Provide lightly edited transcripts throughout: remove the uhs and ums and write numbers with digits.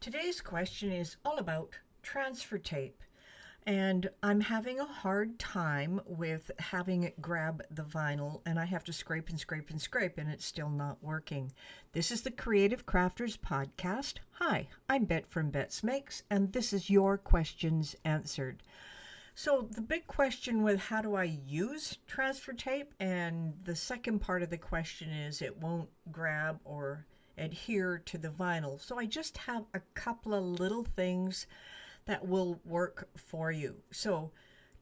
Today's question is all about transfer tape. And I'm having a hard time with having it grab the vinyl, and I have to scrape and scrape and scrape, and it's still not working. This is the Creative Crafters Podcast. Hi, I'm Bette from Bette's Makes, and this is your questions answered. So the big question with how do I use transfer tape, and the second part of the question is it won't grab or adhere to the vinyl. So I just have a couple of little things that will work for you. So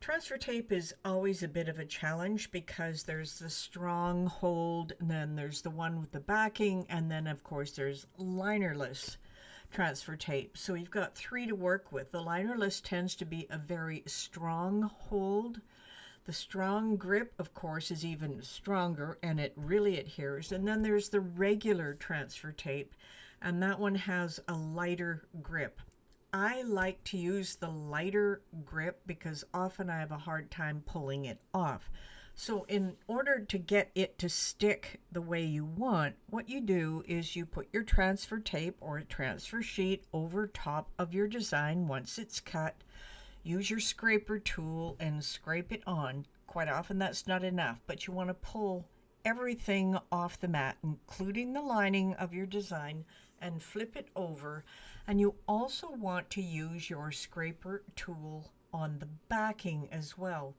transfer tape is always a bit of a challenge because there's the strong hold, and then there's the one with the backing, and then of course there's linerless transfer tape. So you've got three to work with. The linerless tends to be a very strong hold. The strong grip, of course, is even stronger and it really adheres. And then there's the regular transfer tape, and that one has a lighter grip. I like to use the lighter grip because often I have a hard time pulling it off. So in order to get it to stick the way you want, what you do is you put your transfer tape or a transfer sheet over top of your design once it's cut. Use your scraper tool and scrape it on. Quite often that's not enough, but you want to pull everything off the mat, including the lining of your design, and flip it over. And you also want to use your scraper tool on the backing as well.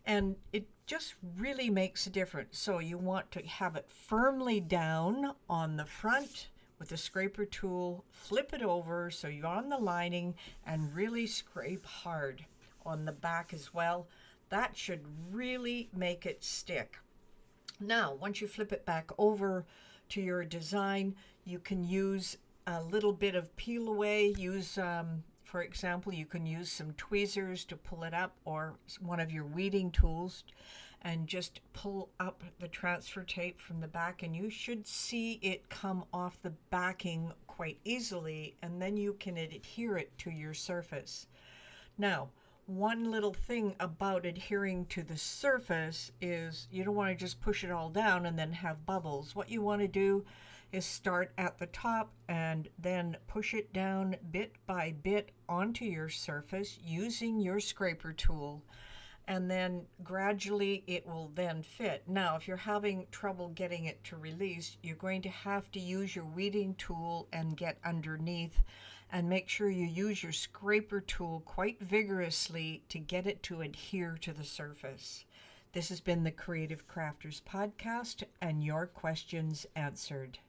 And it just really makes a difference. So you want to have it firmly down on the front with the scraper tool, flip it over so you're on the lining, and really scrape hard on the back as well. That should really make it stick. Now, once you flip it back over to your design, you can use a little bit of peel away. For example, you can use some tweezers to pull it up, or one of your weeding tools, and just pull up the transfer tape from the back, and you should see it come off the backing quite easily, and then you can adhere it to your surface. Now, one little thing about adhering to the surface is you don't want to just push it all down and then have bubbles. What you want to do is start at the top and then push it down bit by bit onto your surface using your scraper tool, and then gradually it will then fit. Now, if you're having trouble getting it to release, you're going to have to use your weeding tool and get underneath, and make sure you use your scraper tool quite vigorously to get it to adhere to the surface. This has been the Creative Crafters Podcast, and your questions answered.